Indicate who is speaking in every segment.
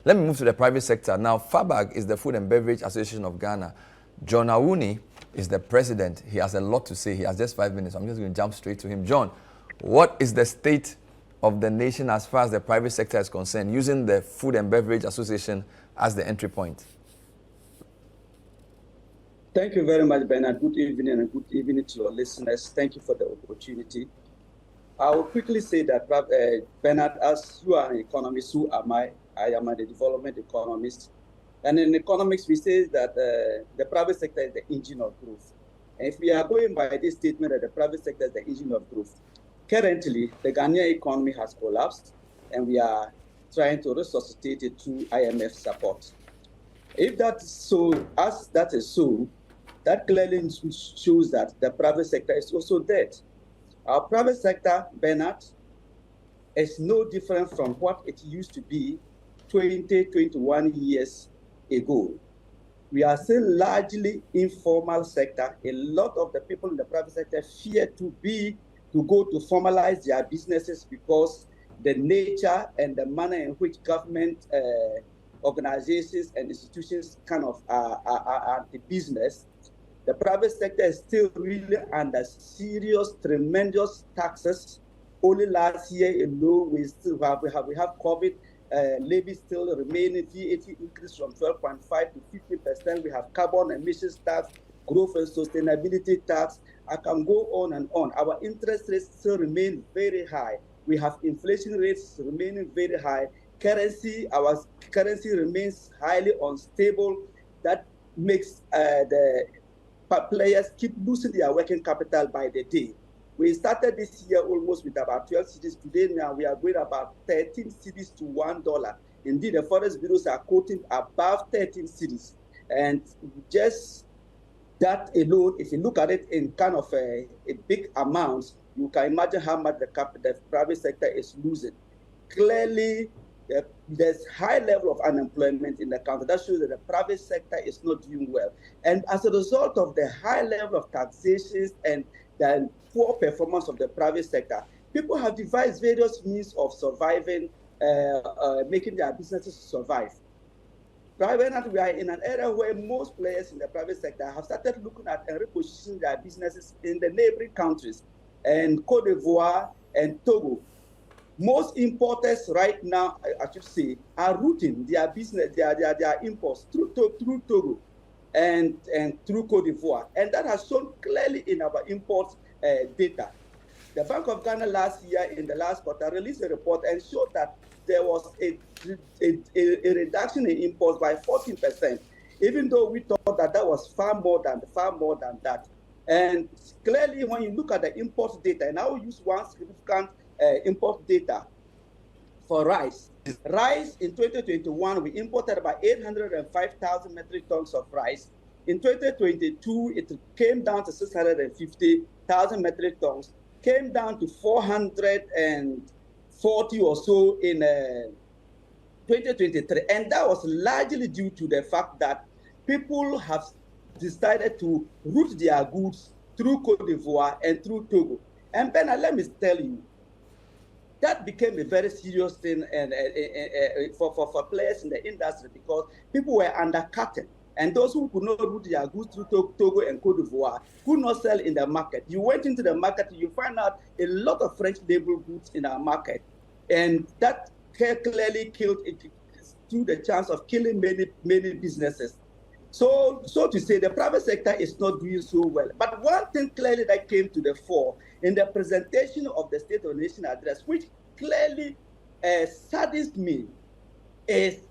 Speaker 1: Let me move to the private sector. Now, FABAG is the Food and Beverage Association of Ghana. John Awuni is the president. He has a lot to say. He has just 5 minutes. I'm just going to jump straight to him. John, what is the state of the nation as far as the private sector is concerned, using the Food and Beverage Association as the entry point?
Speaker 2: Thank you very much, Bernard. Good evening, and good evening to your listeners. Thank you for the opportunity. I will quickly say that, Bernard, as you are an economist, so am I. I am a development economist. And in economics, we say that the private sector is the engine of growth. And if we are going by this statement that the private sector is the engine of growth, currently, the Ghanaian economy has collapsed, and we are trying to resuscitate it through IMF support. If that is so, as that is so, that clearly shows that the private sector is also dead. Our private sector, Bernard, is no different from what it used to be 21 years ago. We are still largely informal sector. A lot of the people in the private sector fear to go to formalize their businesses because the nature and the manner in which government organizations and institutions kind of are the business. The private sector is still really under serious, tremendous taxes. Only last year alone, we have COVID levies still remaining. VAT increase from 12.5 to 50%. We have carbon emissions tax, growth and sustainability tax. I can go on and on. Our interest rates still remain very high. We have inflation rates remaining very high. Our currency remains highly unstable. That makes the players keep losing their working capital by the day. We started this year almost with about 12 cities. Today now we are going about 13 cities to $1. Indeed, the forest bureaus are quoting above 13 cities. And just that alone, if you look at it in kind of a big amount, you can imagine how much the private sector is losing. Clearly, there's high level of unemployment in the country. That shows that the private sector is not doing well. And as a result of the high level of taxations and the poor performance of the private sector, people have devised various means of surviving, making their businesses survive. Private, we are in an era where most players in the private sector have started looking at and repositioning their businesses in the neighboring countries, and Cote d'Ivoire and Togo. Most importers right now, I should say, are routing their business, their imports through Togo and through Cote d'Ivoire. And that has shown clearly in our import data. The Bank of Ghana last year, in the last quarter, released a report and showed that there was a reduction in imports by 14%, even though we thought that that was far more than that. And clearly, when you look at the import data, and I will use one significant import data for rice. Rice in 2021, we imported about 805,000 metric tons of rice. In 2022, it came down to 650,000 metric tons, came down to 440 or so in 2023. And that was largely due to the fact that people have decided to route their goods through Cote d'Ivoire and through Togo. And Ben, let me tell you, that became a very serious thing and for players in the industry, because people were undercutting. And those who could not route their goods through Togo and Cote d'Ivoire could not sell in the market. You went into the market, you find out a lot of French label goods in our market. And that clearly killed it, through the chance of killing many businesses. So to say, the private sector is not doing so well. But one thing clearly that came to the fore in the presentation of the State of the Nation address, which clearly saddens me, is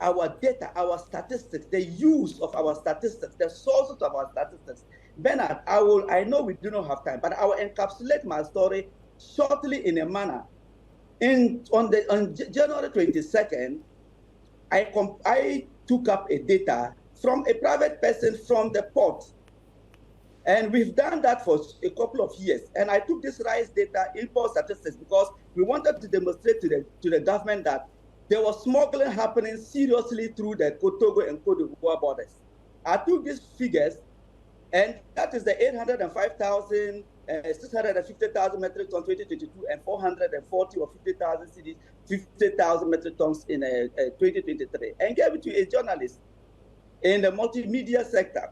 Speaker 2: our data, our statistics, the use of our statistics, the sources of our statistics. Bernard, I know we do not have time, but I will encapsulate my story shortly in a manner. On January 22nd, I took up a data from a private person from the port. And we've done that for a couple of years. And I took this rice data, import statistics, because we wanted to demonstrate to the government that there was smuggling happening seriously through the Togo and Cote d'Ivoire borders. I took these figures, and that is the 805,000 650,000 metric tons 2022 and 440 or 50,000 cities, 50,000 metric tons in 2023, and gave it to a journalist in the multimedia sector.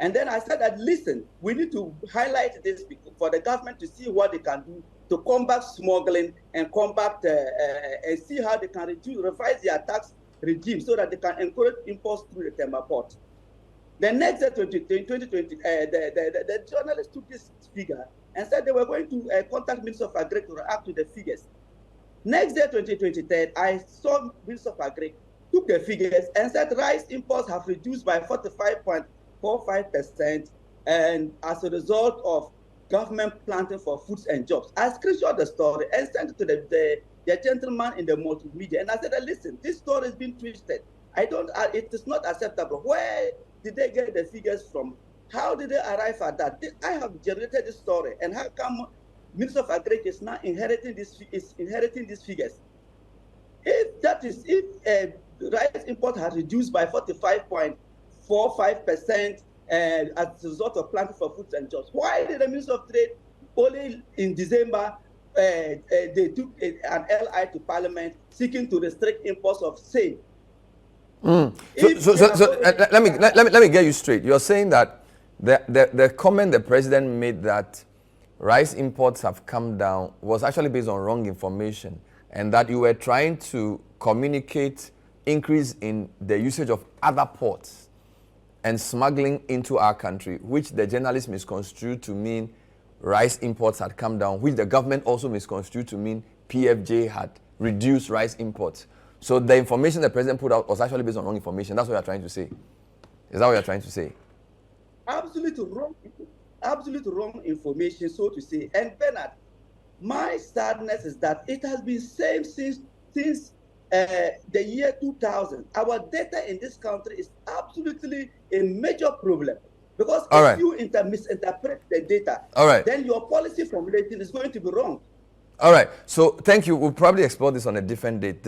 Speaker 2: And then I said that, listen, we need to highlight this for the government to see what they can do to combat smuggling and combat and see how they can revise their tax regime so that they can encourage imports through the Tema port. The next year, 2020, the journalists took this figure and said they were going to contact Minister of Agri to react to the figures. Next year, 2023, I saw Minister of Agri took the figures and said rice imports have reduced by 45.45%, and as a result of government planting for foods and jobs. I screenshot the story and sent it to the gentleman in the multimedia, and I said, listen, this story has been twisted. It is not acceptable. Where did they get the figures from? How did they arrive at that? I have generated this story, and how come Minister of Agri is now inheriting these figures? If rice import has reduced by 45.45% as a result of planting for foods and jobs, why did the Minister of Trade only in December they took an LI to Parliament seeking to restrict imports of same?
Speaker 1: So let me get you straight. You're saying that the comment the president made that rice imports have come down was actually based on wrong information, and that you were trying to communicate increase in the usage of other ports and smuggling into our country, which the journalists misconstrued to mean rice imports had come down, which the government also misconstrued to mean PFJ had reduced rice imports. So the information the president put out was actually based on wrong information. That's what you're trying to say. Is that what you're trying to say?
Speaker 2: Absolutely wrong information, so to say. And Bernard, my sadness is that it has been same since the year 2000. Our data in this country is absolutely a major problem, because if you misinterpret the data, then your policy formulation is going to be wrong.
Speaker 1: All right. So thank you. We'll probably explore this on a different date.